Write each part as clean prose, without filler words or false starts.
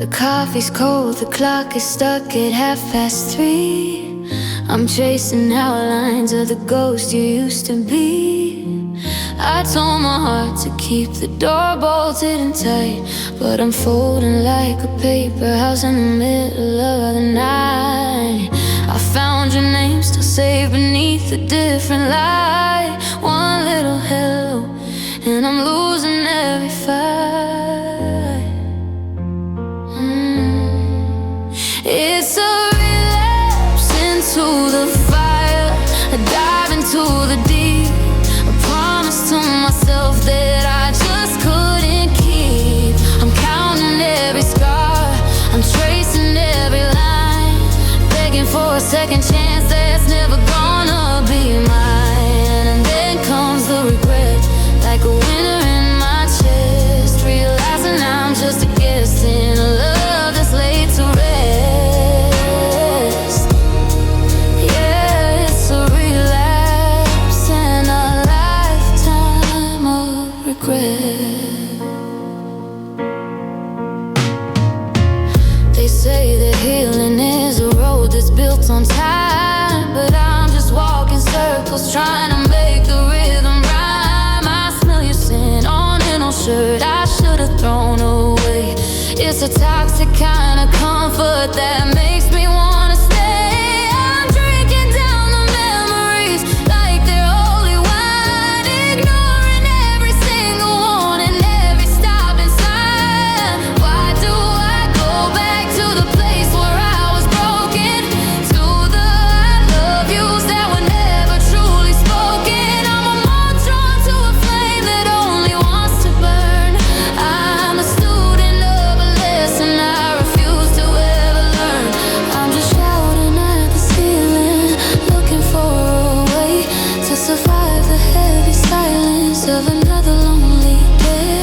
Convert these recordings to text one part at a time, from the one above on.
The coffee's cold, the clock is stuck at 3:30. I'm chasing outlines of the ghost you used to be. I told my heart to keep the door bolted and tight, but I'm folding like a paper house in the middle of the night. I found your name still saved beneath a different light. One little hello and I'm losing every fight. It's a relapse into the fire, a dive into the deep, a promise to myself that I just couldn't keep. I'm counting every scar, I'm tracing every line, begging for a second chance that's never gonna be mine. And then comes the regret, like a winter in my chest, realizing I'm just a guest in a love that's laid to rest. Yeah, it's a relapse and a lifetime of regret. They say that healing is a road that's built on time, but I'm just walking circles trying to make the rhythm rhyme. I smell your scent on an old shirt I should have thrown away. It's a toxic kind of comfort that makes me wanna stay. I'm drinking down the memories like they're holy wine, ignoring every single one and every stop and sign. Why do I go back to the place where I was broken, to the I love yous that were never truly spoken? I'm a moth drawn to a flame that only wants to burn. I'm a student of a lesson I refuse to ever learn. I'm just shouting at the ceiling, looking for a way to survive the heavy silence of another lonely day.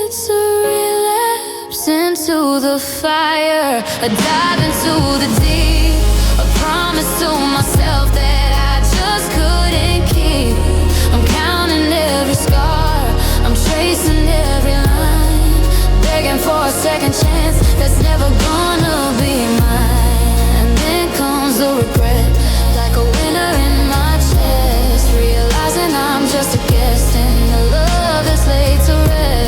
It's a relapse into the fire, a dive into the deep, a promise to myself that I just couldn't keep. I'm counting every scar, I'm tracing every line, begging for a second chance that's never gonna be mine. And then comes the regret, like a winter in my chest, realizing I'm just a guest in a love that's laid to rest.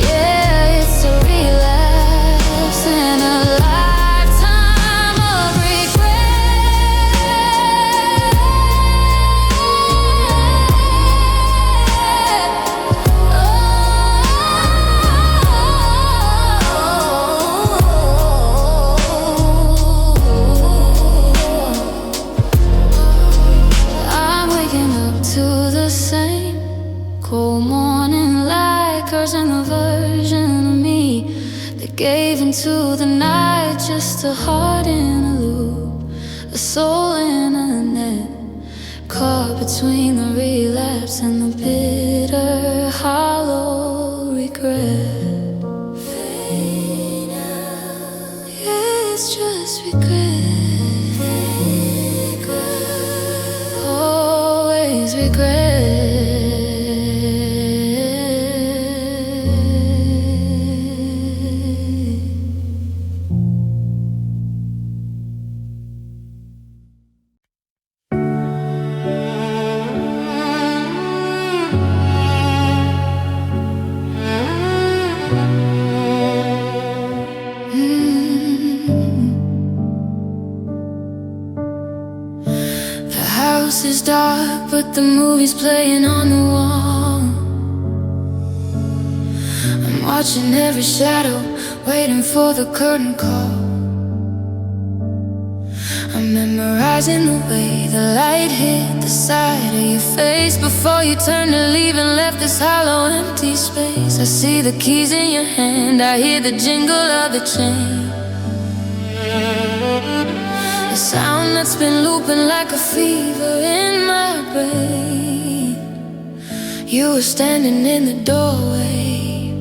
Yeah, it's a relapse and a lifetime of I'm waking up to the same cold morning light, cursing the version of me that gave into the night. Just a heart in a loop, a soul in a net, caught between the relapse and the bitter, hollow regret. Fade out, yeah, it's just regret, always regret. The house is dark, but the movie's playing on the wall. I'm watching every shadow, waiting for the curtain call. I'm memorizing the way the light hit the side of your face before you turned to leave and left this hollow, empty space. I see the keys in your hand, I hear the jingle of the chain, a sound that's been looping like a fever in my brain. You were standing in the doorway,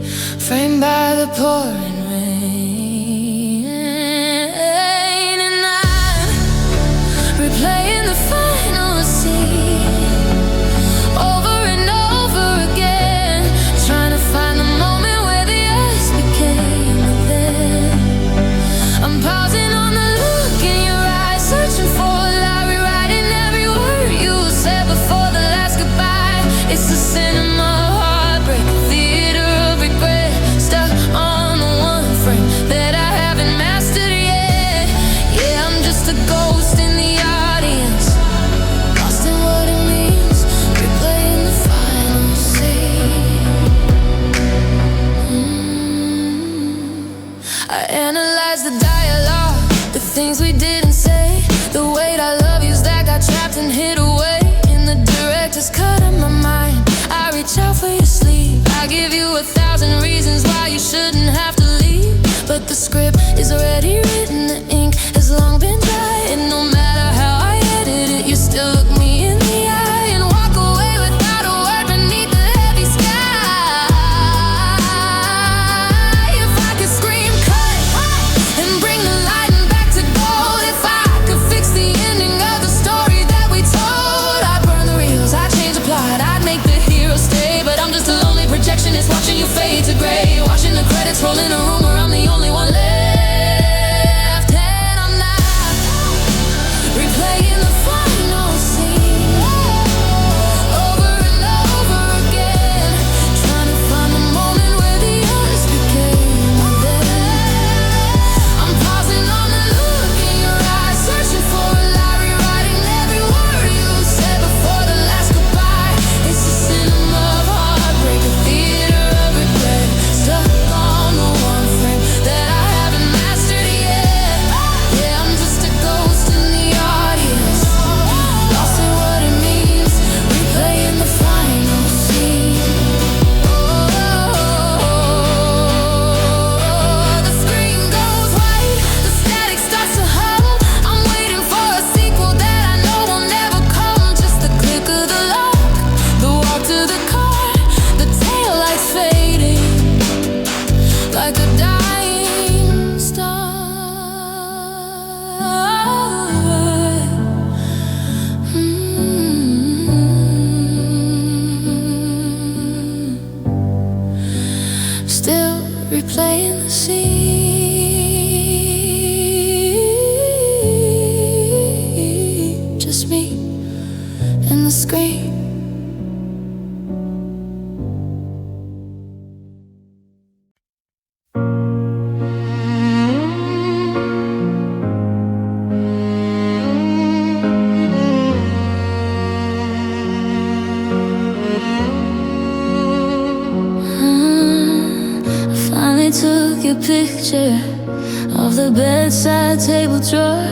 framed by the pouring rain. And I'm replaying the final scene over controlling a room where I'm the only one left. And I'm not replaying the final scene over and over again, trying to find the moment where the others became my them. I'm pausing on the look in your eyes, searching for a lie, rewriting every word you said before the last goodbye. It's a cinema of heartbreak, a theater of regret, stuck on the one frame that I haven't mastered yet. Yeah, I'm just a ghost in the audience, lost in what it means, replaying the final scene. The screen goes white, the static starts to hum. I'm waiting for a sequel that I know will never come. Just the click of the lock, the walk to the car, the taillights fading like a dying star. Still replaying the scene, just me and the screen. I finally took your picture off the bedside table drawer.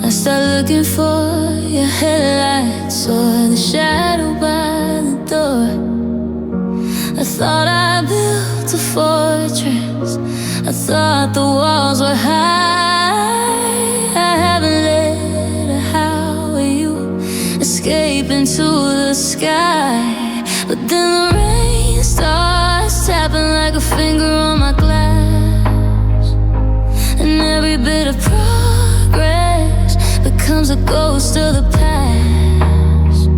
I started looking for your headlights or the shadow by the door. I thought I built a fortress, I thought the walls were high. I haven't let a how are you escape into the sky. But then the rain starts tapping like a finger on my glass, and every bit of progress becomes a ghost of the past.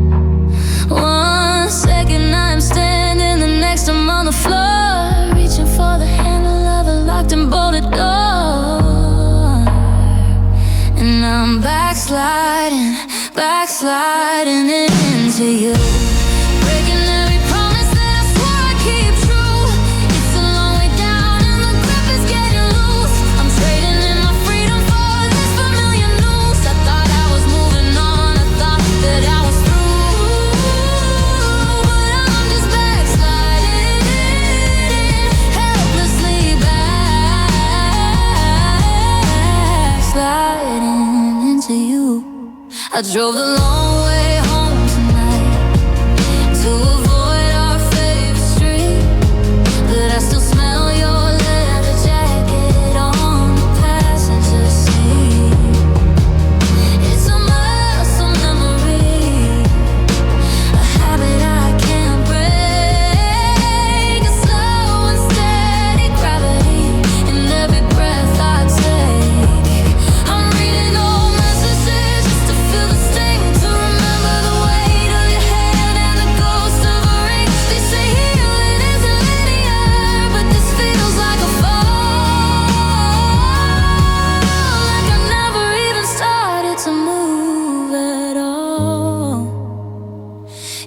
1 second I'm standing, the next I'm on the floor, reaching for the handle of a locked and bolted door. And I'm backsliding, backsliding into you, breaking every promise that I swore I'd keep true. It's a long way down and the grip is getting loose. I'm trading in my freedom for this familiar news. I thought I was moving on, I thought that I was through, but I'm just backsliding, helplessly backsliding into you. I drove the long way home tonight to avoid our favorite street, but I still smell your leather jacket on the passenger seat. It's a muscle memory, a habit I can't break, a slow and steady gravity in every breath I take. I'm reading old messages just to feel the sting, to remember the weight of your hand and the ghost of a ring. They say healing isn't linear, but this feels like a fall, like I never even started to move at all.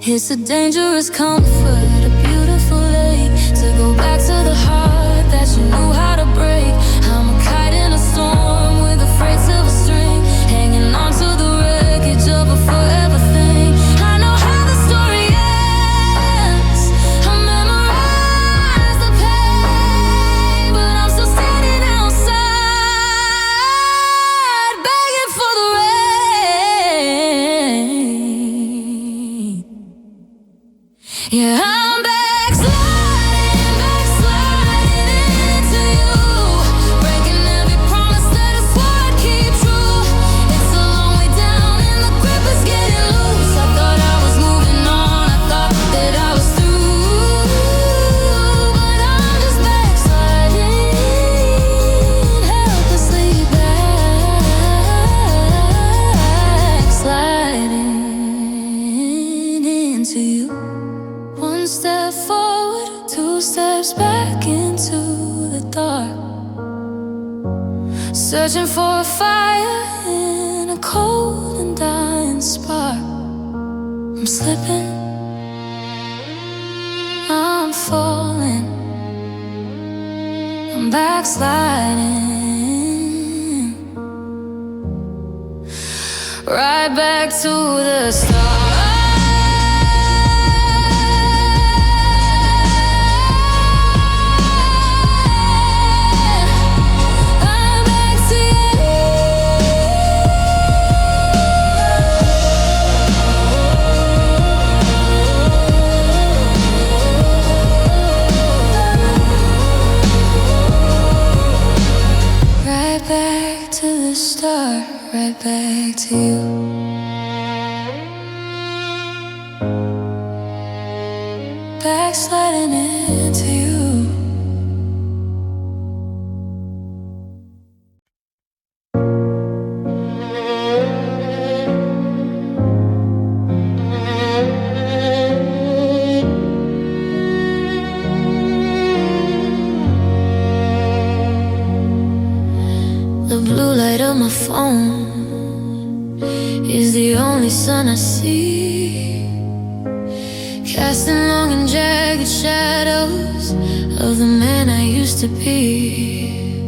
It's a dangerous comfort, a beautiful lake, to go back to the heart that you knew how to break. I'm a kite in a storm with a frayed silver string, hanging on to the wreckage of a forever thing. I know how the story ends, I memorize the pain, but I'm still standing outside, begging for the rain. Yeah, I'm backsliding, backsliding into you, breaking every promise that I swore I'd keep true. It's a long way down and the grip is getting loose. I thought I was moving on, I thought that I was through, but I'm just backsliding, helplessly backsliding into you. One searching for a fire in a cold and dying spark. I'm slipping, I'm falling, I'm backsliding, right back to the start. Right back to you. Backsliding into you. The blue light of my phone is the only sun I see, casting long and jagged shadows of the man I used to be.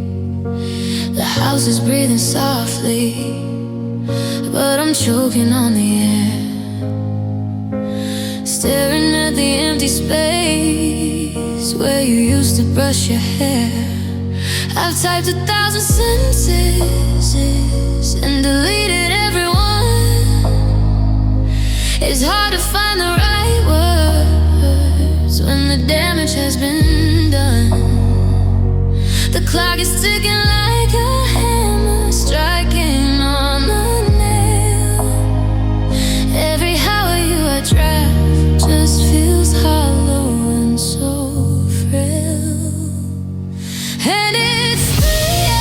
The house is breathing softly, but I'm choking on the air, staring at the empty space where you used to brush your hair. I've typed 1,000 sentences and deleted everyone. It's hard to find the right words when the damage has been done. The clock is ticking like a hammer, striking on the nail. Every hour you I draft just feels hollow and so frail. And it's 3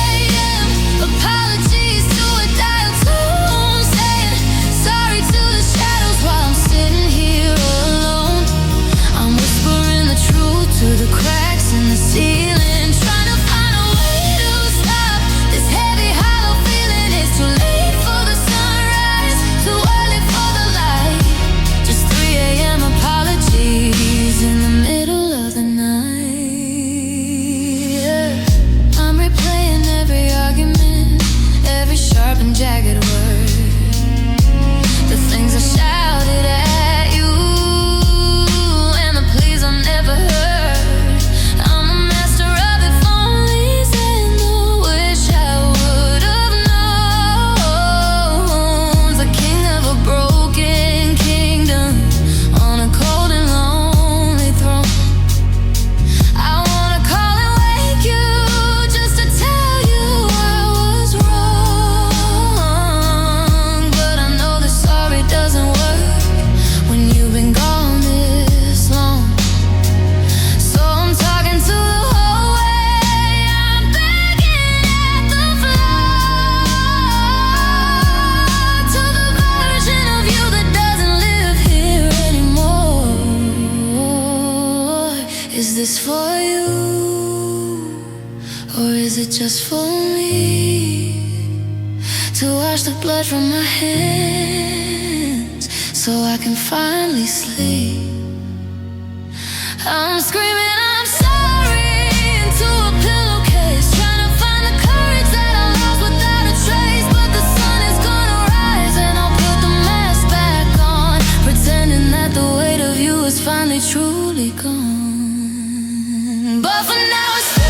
a.m. Apologies to a dial tone, saying sorry to the shadows while I'm sitting here alone. I'm whispering the truth to the cracks in the ceiling, trying to find a way to stop this heavy, hollow feeling. It's too late for the sunrise, too early for the light. Just 3 a.m. apologies in the middle of the night. I'm replaying every argument, every sharp and jagged word, the things I shouted at you, and the pleas I never heard. I'm a master of if onlys and the wish I would have known. The king of a broken kingdom on a cold and lonely throne. I wanna call and wake you just to tell you I was wrong, but I know that sorry doesn't work when you've been gone this long. So I'm talking to the hallway, I'm begging at the floor, to the version of you that doesn't live here anymore. Is this for you, or is it just for me? To wash the blood from my hands so I can finally sleep. I'm screaming I'm sorry into a pillowcase, trying to find the courage that I lost without a trace. But the sun is gonna rise and I'll put the mask back on, pretending that the weight of you is finally truly gone. But for now it's 3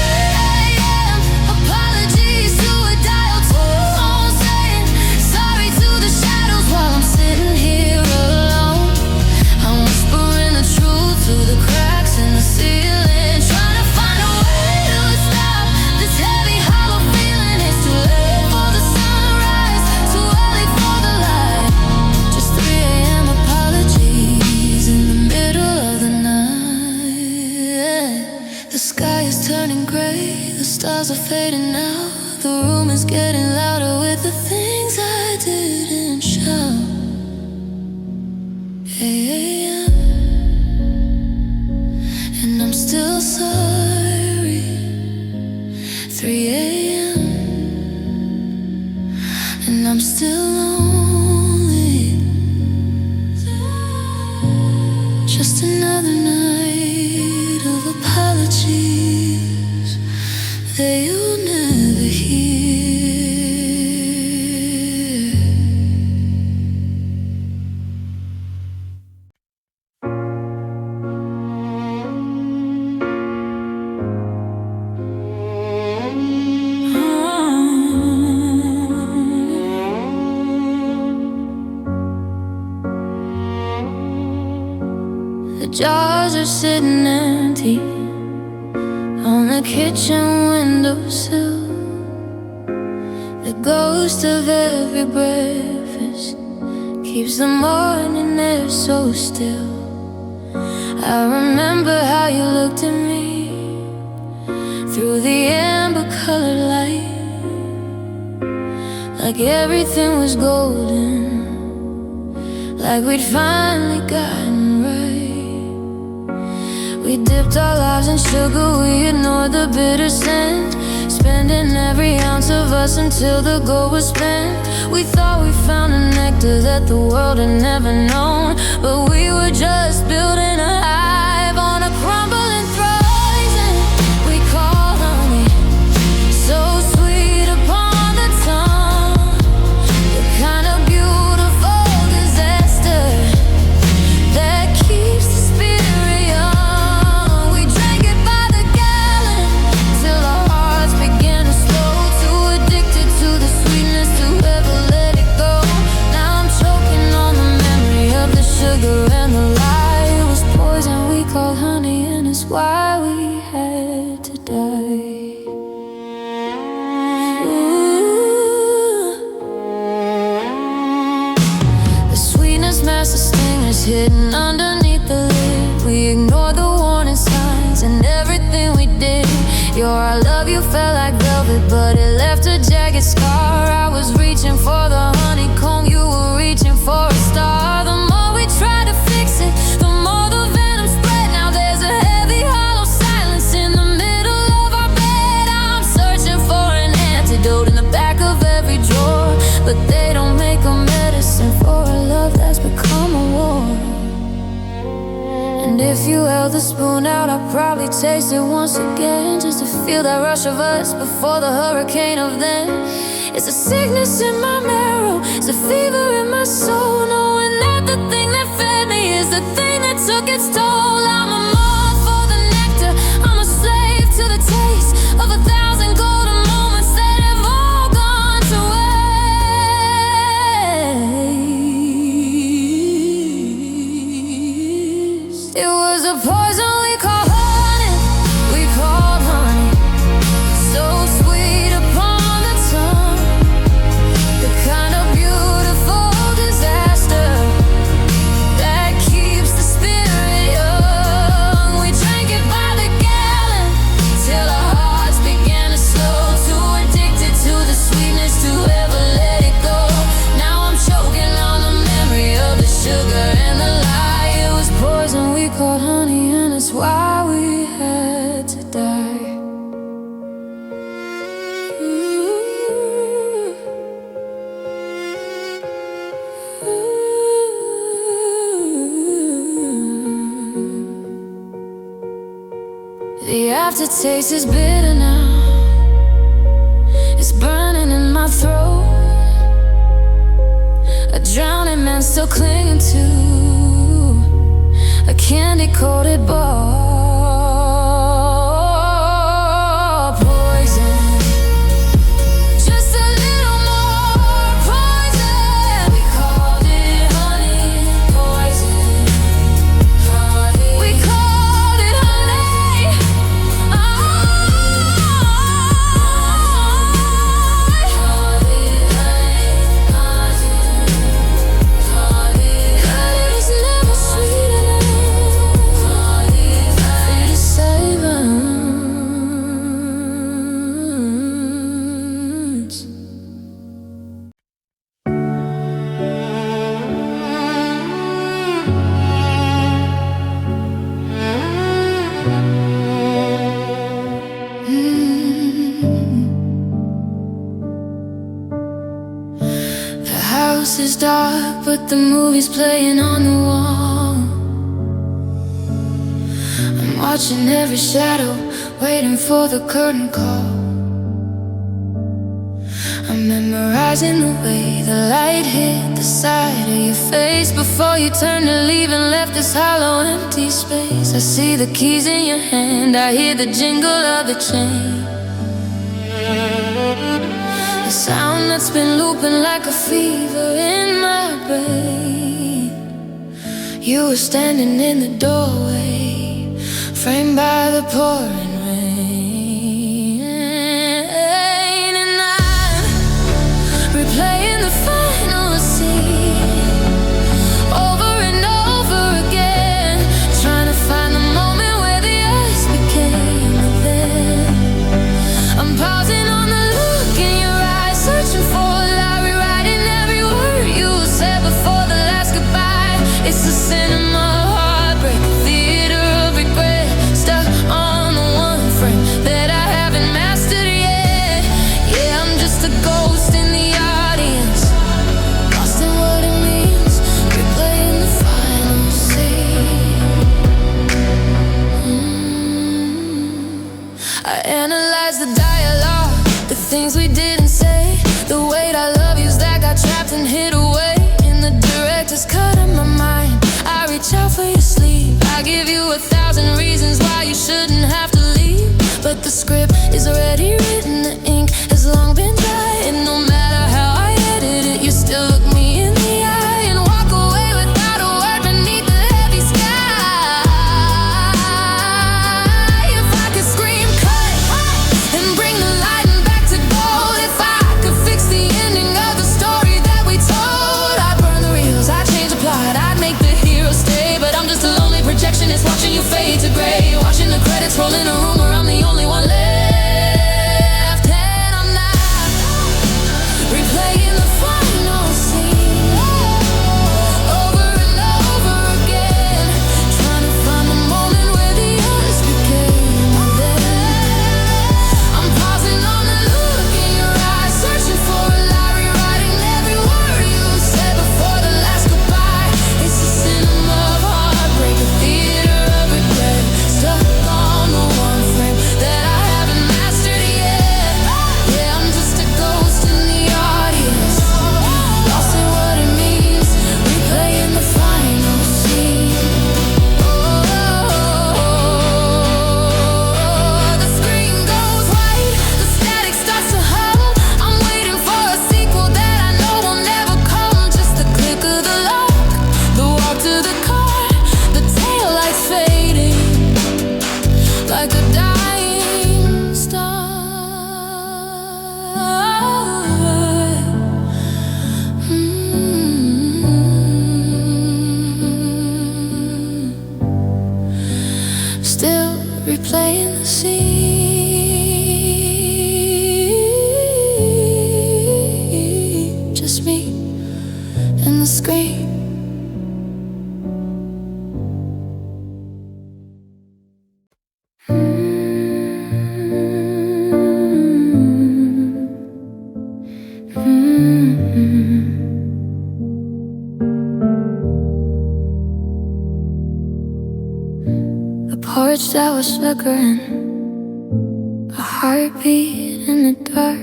a.m. Apologies to a dial tone, saying sorry to the shadows while I'm sitting here alone. I'm whispering the truth to the cracks in the ceiling, trying to find a way to stop this heavy, hollow feeling. It's too late for the sunrise, too early for the light. Just 3 a.m. apologies in the middle of the night. The sky is turning gray, the stars are fading out. The room is getting louder with the things I didn't shout. AM, and I'm still sorry. 3 a.m. still lonely. Just another night of apologies that you'll never hear. The jars are sitting empty on the kitchen windowsill. The ghost of every breakfast keeps the morning air so still. I remember how you looked at me through the amber colored light, like everything was golden, like we'd finally gotten right. We dipped our lives in sugar, we ignored the bitter scent, spending every ounce of us until the gold was spent. We thought we found a nectar that the world had never known, but we were just building a hive on a crumbling throne. And we called honey, so sweet upon the tongue, the kind of beautiful disaster that keeps the spirit young. We drank it by the gallon till our hearts began to slow, too addicted to the sweetness to ever let it go. Now I'm choking on the memory of the sugar and the lie. It was poison we called honey, and it's why we had to die. Ooh. The sweetness masked the stingers hidden underneath the lid. We ignored the warning signs and everything we did. Your I love you felt like velvet, but it left a jagged scar. I was reaching for the honeycomb, you were reaching for a star. The more we tried to fix it, the more the venom spread. Now there's a heavy hollow silence in the middle of our bed. I'm searching for an antidote in the back of every drawer, but they don't make a medicine for a love that's become a war. And if you held the spoon out, I'd probably taste it once again, just to feel that rush of us before the hurricane of then. It's a sickness in my marrow, it's a fever in my soul, knowing that the thing that fed me is the thing that took its toll. I'm a moth for the nectar, I'm a slave to the taste of 1,000 golden moments that have all gone to waste. It was a poison we called honey, we called honey, so sweet upon the tongue, the kind of beautiful disaster that keeps the spirit young. We drank it by the gallon till our hearts began to slow, too addicted to the sweetness to ever let it go. Now I'm choking on the memory of the sugar and the lie. It was poison we called honey, and it's why we had to die. The aftertaste is bitter now, it's burning in my throat. A drowning man still clinging to a candy-coated ball. Poison, just a little more poison. We called it honey, poison, honey. We called it honey. Oh, honey, honey, honey was never sweet enough. house is dark, but the movie's playing on the wall. I'm watching every shadow, waiting for the curtain call. I'm memorizing the way the light hit the side of your face before you turned to leave and left this hollow, empty space. I see the keys in your hand, I hear the jingle of the chain, the sound that's been looping like a fever in my brain. You were standing in the doorway, framed by the pouring rain, and I'm replaying the final scene over and over again, trying to find the moment where the ice became a then. I'm pausing on the look in your eyes, searching for a lie, rewriting every word you said before the last goodbye. It's the cinema of heartbreak, theater of regret, stuck on the one frame that I haven't mastered yet. Yeah, I'm just a ghost in the audience, lost in what it means, replaying the final scene. I analyze the dialogue, the things we didn't say, the weight I love yous that got trapped and hid away in the director's cut of my mind. I reach out for your sleep, I give you 1,000 reasons why you shouldn't have to leave, but the script is already written, the ink has long been dry, and no matter how I edit it, you still look me in the eye and walk away without a word beneath the heavy sky. If I could scream cut and bring the lighting back to gold, if I could fix the ending of the story that we told, I'd burn the reels, I'd change the plot, I'd make the hero stay, but I'm just a lonely projectionist watching you fade to gray, watching the credits roll in a room where I'm the only one left, and I'm not replaying the final scene over and over again, trying to find the moment where the ice became a then. I'm pausing on the look in your eyes, searching for a lie, rewriting every word you said before the last goodbye. It's the cinema of heartbreak, a theater of regret, stuck on the one frame that I haven't mastered yet. Yeah, I'm just a ghost in the audience, lost in what it means, replaying the final scene. The screen goes white, the static starts to hum. I'm waiting for a sequel that I know will never come. Just the click of the lock, the walk to the car, the taillights fading like a dying star. Still replaying the scene, just me and the screen. The porch that was flickering, a heartbeat in the dark.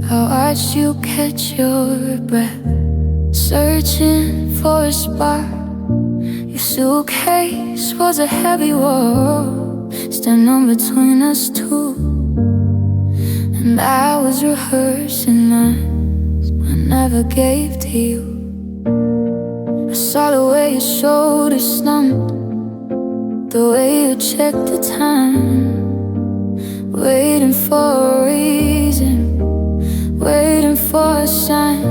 I watched you catch your breath, searching for a spark. Your suitcase was a heavy wall, standing between us two, and I was rehearsing lines I never gave to you. I saw the way your shoulders slumped, the way you checked the time, waiting for a reason, waiting for a sign.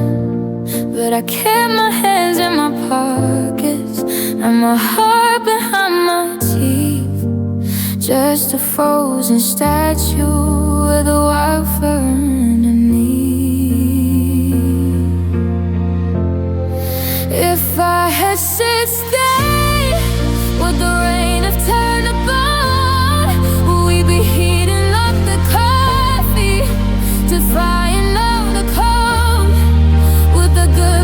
But I kept my hands in my pockets and my heart behind my teeth, just a frozen statue with a wildfire underneath. If I had said stay, would the rain have turned to blood? Would we be heating up the coffee, defying all the cold? Would the good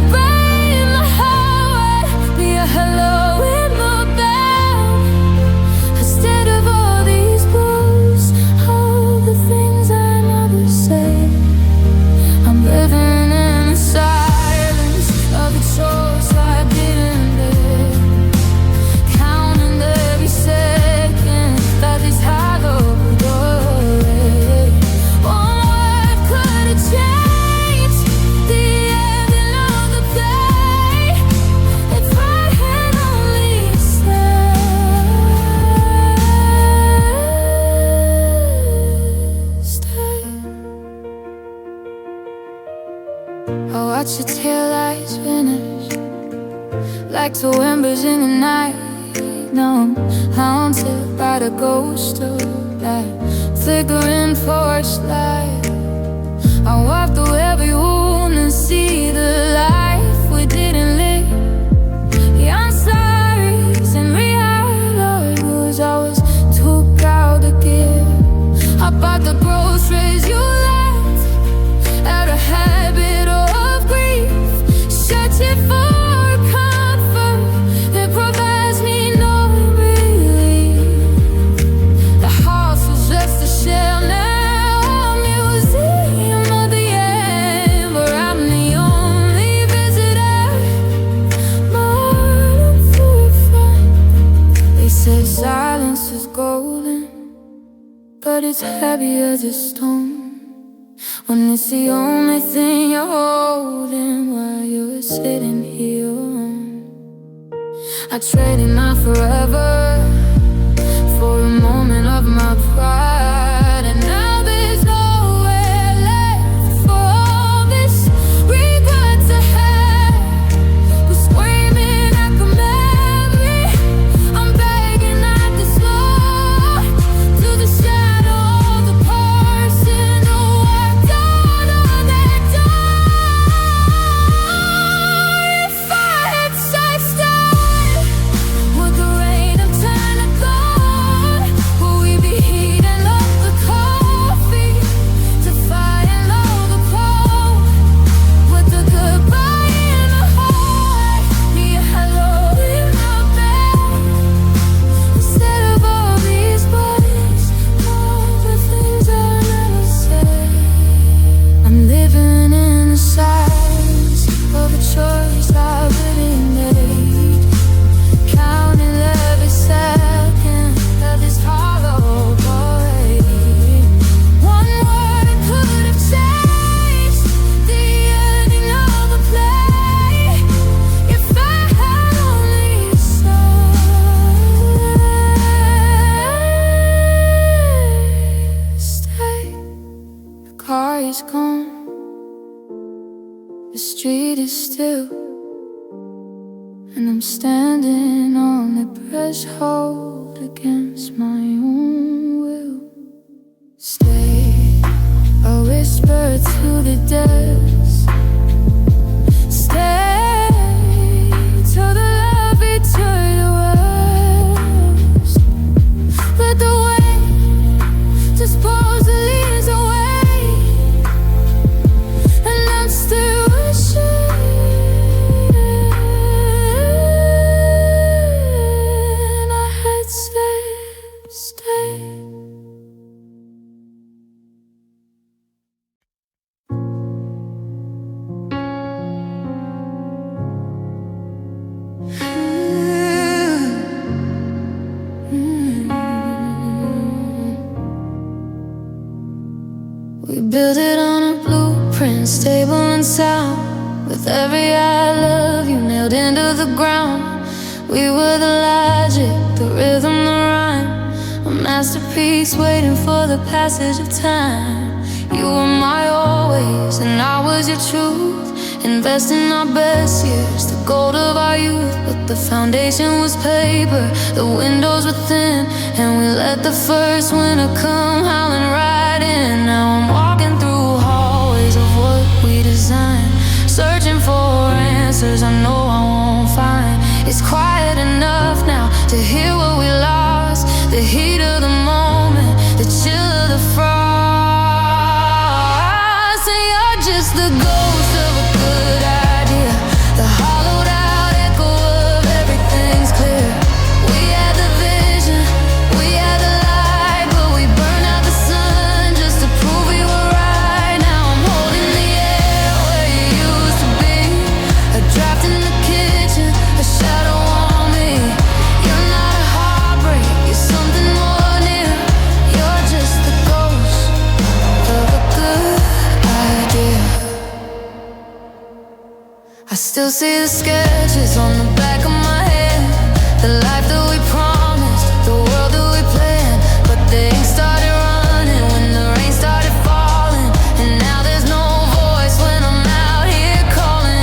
your taillights finish like two embers in the night. Now I'm haunted by the ghost of that flickering porch light. I walk through every wound and see the life we didn't live. Yeah, I'm sorry, in reality I was too proud to give. I bought the groceries you left out of habit of grief, searching for comfort that provides me no relief. The house was just a shell now, a museum of the end, where I'm the only visitor, but I'm terrified. They said silence is golden, but it's heavy as a stone when it's the only thing you're holding while you're sitting here alone. I traded my forever for a moment of my pride, and now there's nowhere left for all this regret to have. But screaming at the memory, I'm begging not to slow to the shadow of the person who walked out on that door. If I had touched down, would the rain have turned to gold? Would we be heating up the coffee to fighting all the cold? With the goodbye in the heart, be a hello in my bed, instead of all these words, all the things I never said. I'm living in the silence of a choice I really made, counting every second of this hollow void. One word could have changed the ending of the play. If I had only stay. The car is gone, the street is still, and I'm standing on the threshold against my own will. Stay, I whisper to the depths. Stay till the love return to us. Let the wind just pulls the leaves away, and I'm still wishing I had said stay. We built it on a blueprint, stable and sound, with every I love you nailed into the ground. We were the logic, the rhythm, the rhyme, a masterpiece waiting for the passage of time. You were my always, and I was your truth. Invest in our best years, the gold of our youth. But the foundation was paper, the windows were thin, and we let the first winter come howling right in. Now I'm walking through hallways of what we designed, searching for answers I know I won't find. It's quiet enough now to hear what we lost, the heat of the moment, the chill of the frost. And you're just the ghost of a good idea, the hollowed out echo of everything's clear. We had the vision, we had the light, but we burned out the sun just to prove we were right. Now I'm holding the air where you used to be, a draft in the kitchen, a shadow on me. You're not a heartbreak, you're something more near. You're just the ghost of a good idea. I still see the sketches on the back of my head, the life that we promised, the world that we planned. But things started running when the rain started falling, and now there's no voice when I'm out here calling.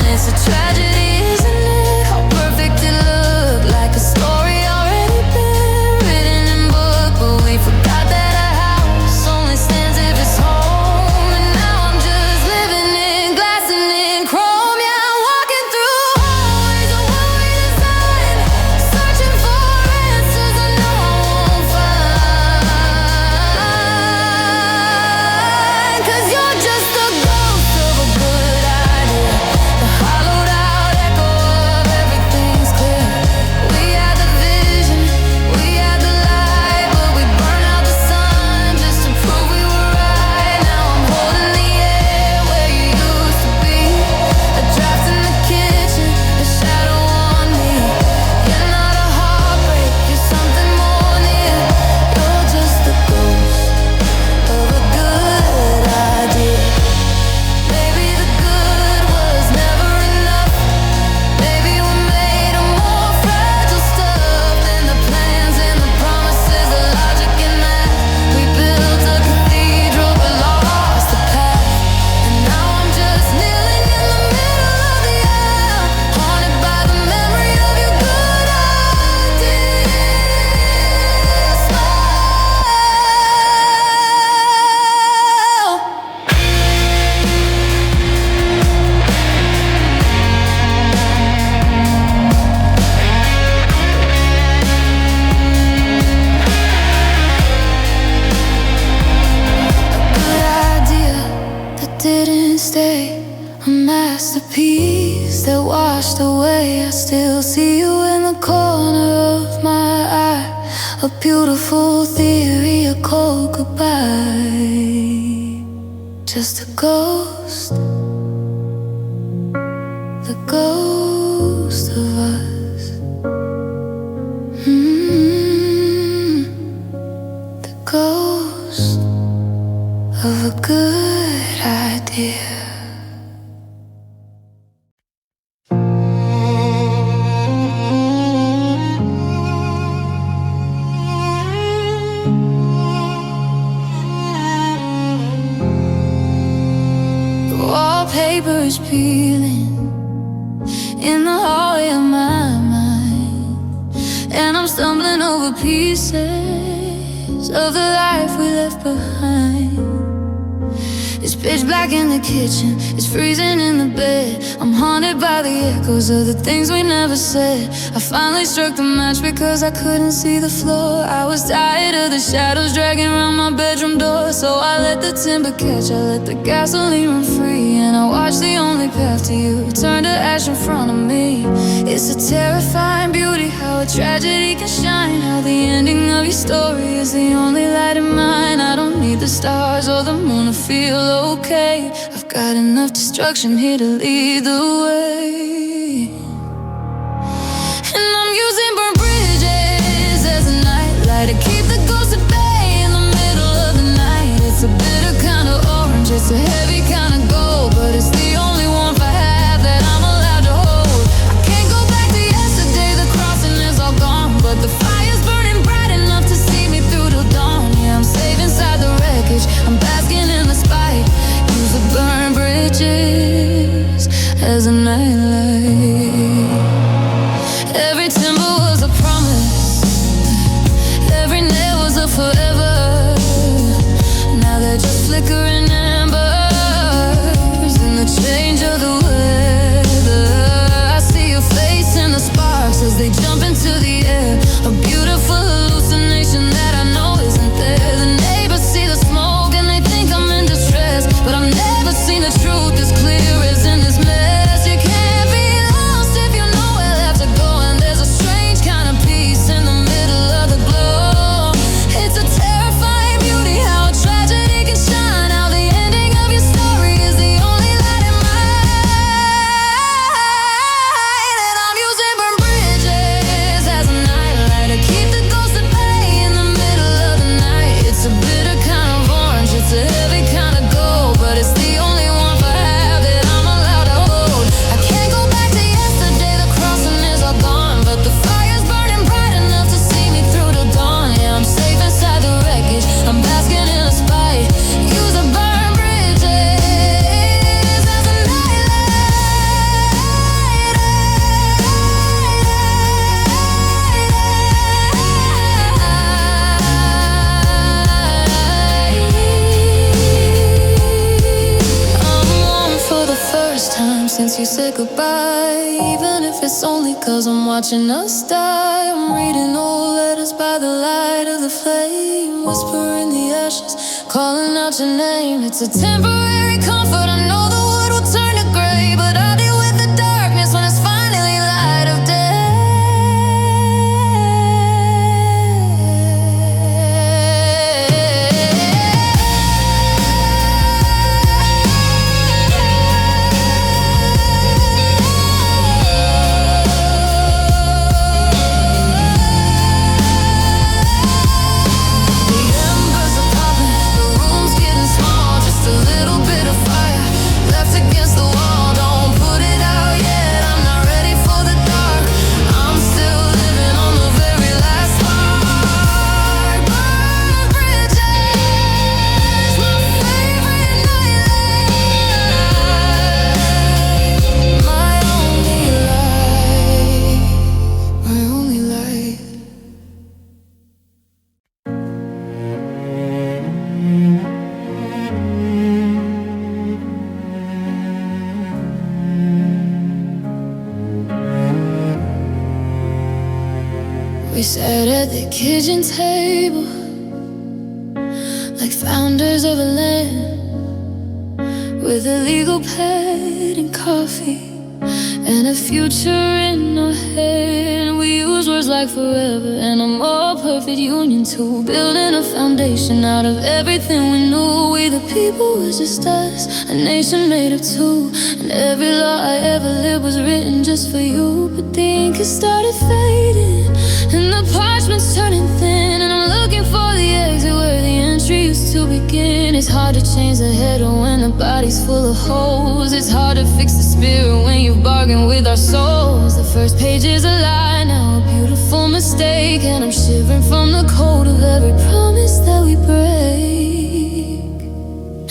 memories that washed away. I still see you in the corner of my eye. A beautiful theory, a cold goodbye. Just a ghost, the ghost of us. The ghost of a good idea. Wallpaper is peeling in the hallway of my mind, and I'm stumbling over pieces of the life we left behind. It's pitch black in the kitchen, it's freezing in the bed. I'm haunted by the echoes of the things we never said. I finally struck the match because I couldn't see the floor. I was tired of the shadows dragging around my bedroom door. So I let the timber catch, I let the gasoline run free, and I watched the only path to you turn to ash in front of me. It's a terrifying beauty, how a tragedy can shine, how the ending of your story is the only light in mine. I don't need the stars or the moon to feel okay. I've got enough destruction here to lead the way. And I'm using burnt bridges as a nightlight to keep the ghosts at bay in the middle of the night. It's a bitter kind of orange, it's a heavy kind of gold, but it's the only warmth I have that I'm allowed to hold. I can't go back to yesterday, the crossing is all gone, but the fire's burning bright enough to see me through till dawn. Yeah, I'm safe inside the wreckage, I'm basking in the spite. Use the burnt bridges as a nightlight. Every timber was a promise, every nail was a forever. Now they're just flickering embers in the change of the weather. I see your face in the sparks as they jump into the air. A beautiful hallucination that I know isn't there. The neighbors see the smoke and they think I'm in distress, but I've never seen the truth as clear as in this mess. You can't be lost if you know where left to go, and there's a strange kind of peace in the middle of the glow. It's a terrifying beauty, how a tragedy can shine, how the ending of your story is the only light in mine. And I'm using burnt bridges as a nightlight to keep the ghosts at bay in the middle of the night. It's a bitter kind of orange, it's a heavy kind of gold, but it's the only warmth I have that I'm allowed to hold. I can't go back to yesterday, the crossing is all gone, but the fire's burning bright enough to see me through till dawn. Yeah, I'm safe inside the wreckage, I'm basking in the spite. Use the burnt bridges as a I'm warm for the first time since you said goodbye. Even if it's only 'cause I'm watching us die. I'm reading old letters by the light of the flame, whisper in the ashes, calling out your name. It's a temporary comfort, I know the wood will turn to gray, but I'll deal with the darkness when it's finally light of day. The embers are popping, the room's getting small, just a little bit of fire left against the wall. Don't put it out yet, I'm not ready for the dark. I'm still living on the very last spark. Burn bridges, my favorite nightlight. My only light, my only light. We sat at the kitchen table like founders of a land, with a legal pad and coffee. and a future in our head. We use words like forever and a more perfect union too. Building a foundation out of everything we knew. We the people was just us, a nation made of two. And every law I ever lived was written just for you. But the ink has started fading and the parchment's turning thin, and I'm looking for the exit where the entry used to begin. It's hard to change the header when the body's full of holes. It's hard to fix the spirit when you've bargained with our souls. The first page is a lie, now a beautiful mistake, and I'm shivering from the cold of every promise that we break.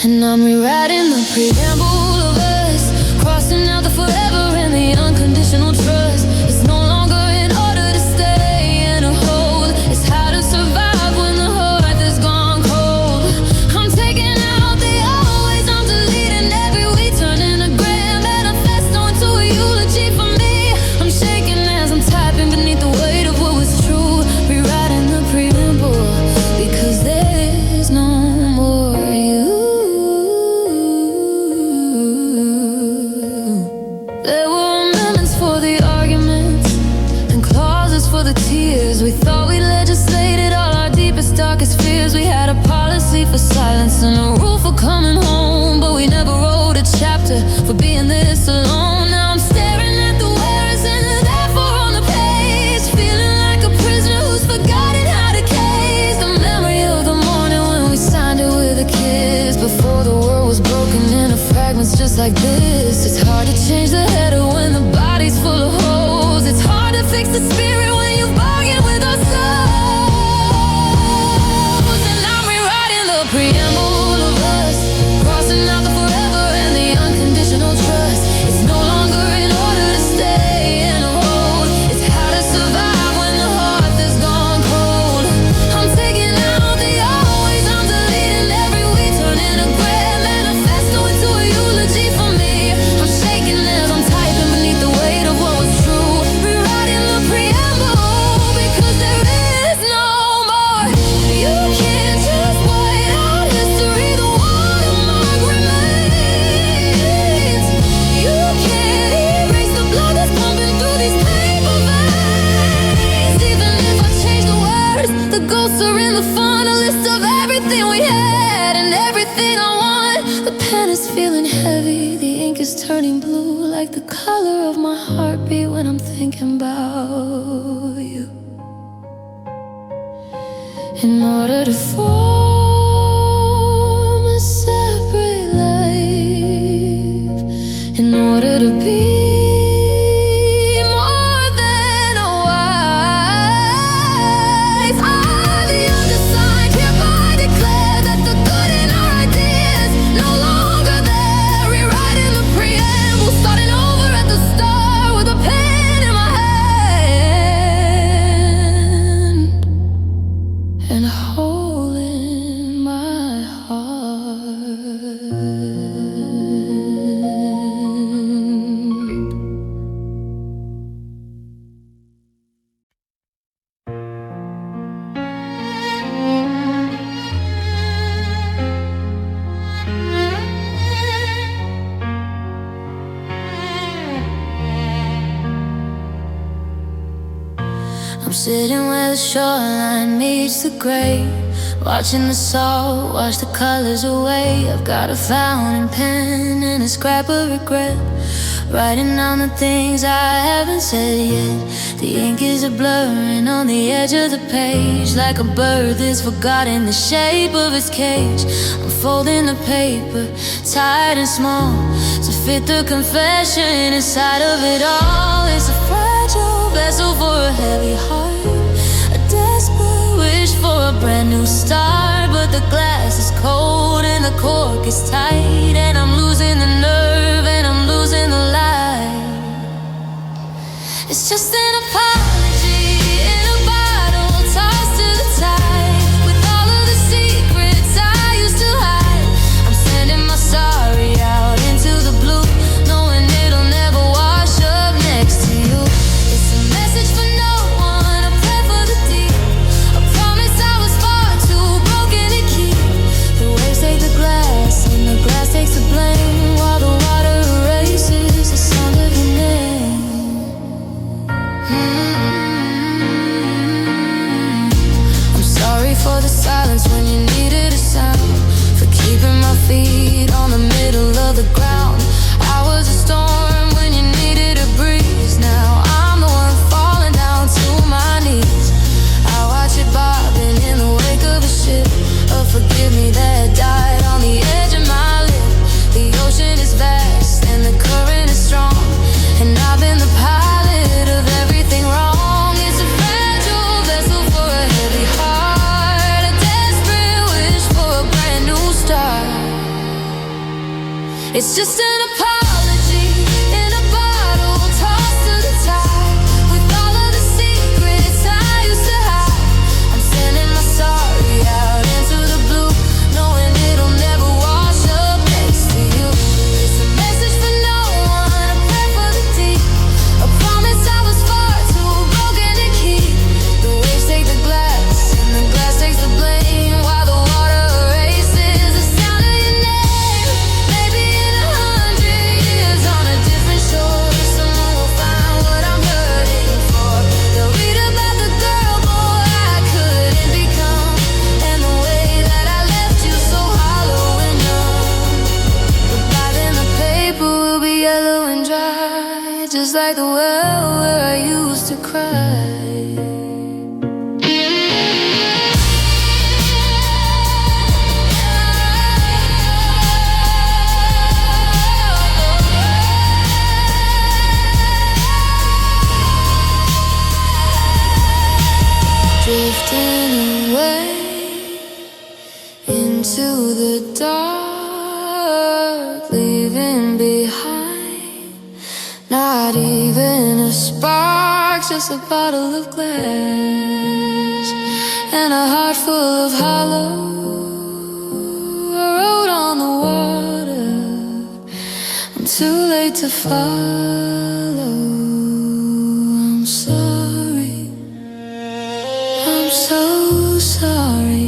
And I'm rewriting the preamble of us, crossing out the forever and the unconditional trust. It's no longer in order to stay and to hold. It's how to survive when the heart has gone cold. I'm taking out the always, I'm deleting every we turn in a grand manifesto into a eulogy for me. I'm shaking as I'm typing beneath the weight of what was true. Rewriting the preamble because there's no more you. There were amendments for the arguments and clauses for the tears. We thought we legislated all our deepest, darkest fears. We had a policy for silence and a rule for coming home, but we never wrote a chapter for being this alone. Now I'm staring at the where's and the therefore on the page, feeling like a prisoner who's forgotten how to case. The memory of the morning when we signed it with a kiss, before the world was broken into fragments just like this. It's hard to change the header when the body's full of holes. It's hard to fix the spirit when you bargain with our souls. And I'm rewriting the preamble of us, crossing out the forever and the unconditional trust. It's no longer in order to stay and to hold. It's how to survive when the heart has gone cold. I'm taking out the always, I'm deleting every we turn in a grand manifesto into a eulogy for me. I'm shaking as I'm typing beneath the weight of what was true. Rewriting the preamble because there is no more. You can't just white out history, the watermark remains. You can't erase the blood that's pumping through these paper veins. Even if I change the words, the ghosts are in the final list of everything we had and everything I want. The pen is feeling heavy, the ink is turning blue, like the color of my heartbeat when I'm thinking about you. In order to form a separate life, in order to be more than a wife, I, the undersigned, hereby declare that the good in our ideas no longer there. Rewriting the preamble, starting over at the start with a pen in my hand and a hole in my heart. I'm sitting where the shoreline meets the gray, watching the salt wash the colors away. I've got a fountain pen and a scrap of regret, writing down the things I haven't said yet. The ink is a blurring on the edge of the page, like a bird that's forgotten the shape of its cage. I'm folding the paper, tight and small, to fit the confession inside of it all. It's a fragile vessel for a heavy heart, a desperate wish for a brand new start. But the glass is cold and the cork is tight, and I'm losing the nerve and I'm losing the light. It's just an apology in a bottle, tossed to the tide, with all of the secrets I used to hide. I'm sending my sorry out into the blue, knowing it'll never wash up next to you. It's a message for no one, a prayer for the deep, a promise I was far too broken to keep. The waves take the glass and the glass takes the blame, while the water erases the sound of your name. It's just an apology in a bottle, tossed to the tide, with all of the secrets I used to hide. I'm sending my sorry out into the blue, knowing it'll never wash up next to you. It's a message for no one, a prayer for the deep, a promise I was far too broken to keep. The waves take the glass, and the glass takes the blame, while the water erases the sound of your name. Maybe in 100 years on a different shore, someone will find what I'm hurting for. They'll read about the girl, boy, I couldn't become, and the way that I left you so hollow and numb. But by then the paper will be yellow and dry, just like the well where I used to cry. Drifting away into the dark, leaving behind not even a spark, just a bottle of glass and a heart full of hollow. I rode on the water, I'm too late to follow. I'm sorry, I'm so sorry.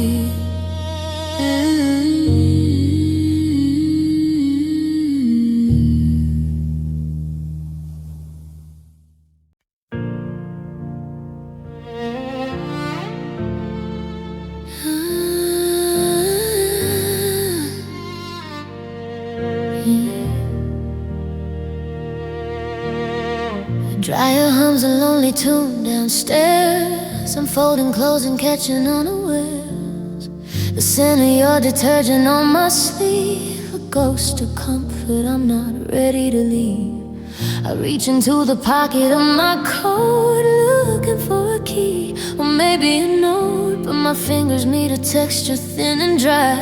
The dryer hums a lonely tune downstairs. I'm folding clothes and catching unawares. The scent of your detergent on my sleeve, a ghost of comfort, I'm not ready to leave. I reach into the pocket of my coat, looking for a key, or maybe a note, but my fingers meet a texture thin and dry,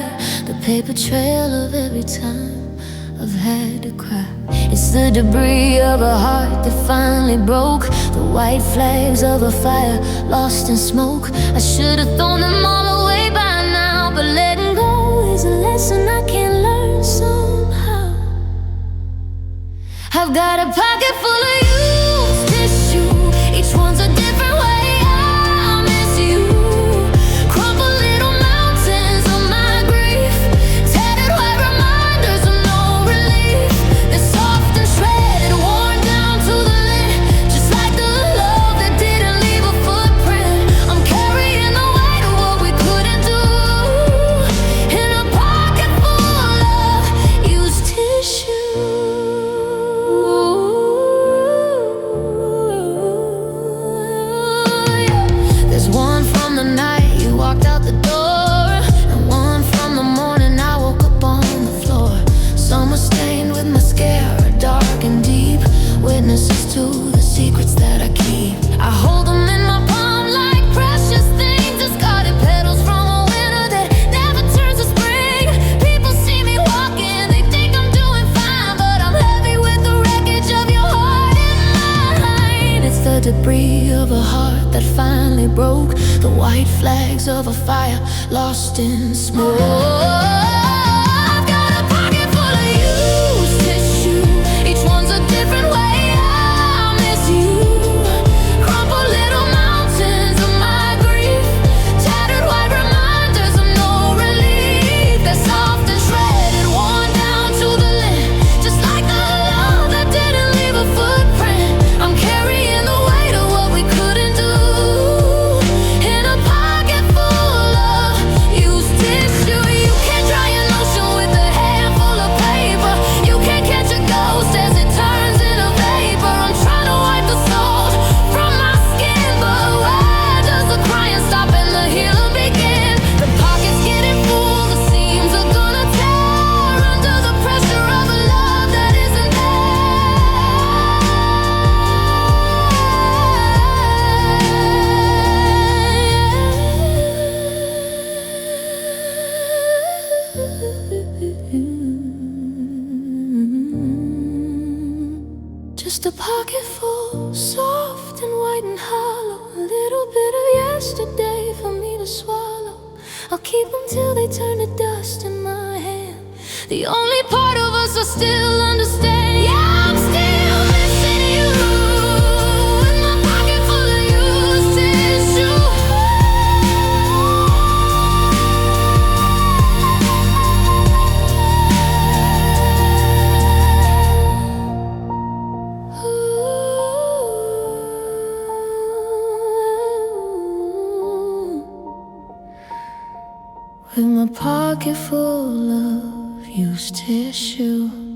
the paper trail of every time I've had to cry. It's the debris of a heart that finally broke, the white flags of a fire lost in smoke. I should have thrown them all away by now, but letting go is a lesson I can learn somehow. I've got a pocket full of used tissue, each one's a different way I miss you. Crumpled little mountains of my grief, tattered white reminders of no relief. They're soft and shredded, worn down to the lint, just like the love that didn't leave a footprint. I'm carrying the weight of what we couldn't do in a pocket full of used tissue. There's one from the night you walked out the door, and one from the morning I woke up on the floor. Some are stained with mascara, dark and deep, witnesses to the secrets that I keep. I hold them in my palm like precious things, discarded petals from a winter that never turns to spring. People see me walking, they think I'm doing fine, but I'm heavy with the wreckage of your heart and mine. It's the debris of a heart that finally broke, the white flags of a fire lost in smoke. I've got a pocket full of used tissue, each one's a different way I miss you. Crumpled little mountains of my grief, tattered white reminders of no relief. They're soft and shredded, worn down to the lint, just like the love that didn't leave a footprint. I'm carrying the weight of what we couldn't do in a pocket full of used tissue. You can't dry pocket full, soft and white and hollow. A little bit of yesterday for me to swallow. I'll keep them till they turn to dust in my hand. The only part of us I still understand. Yeah, I'm still missing you. In my pocket full of used tissue. With my pocket full of used tissue.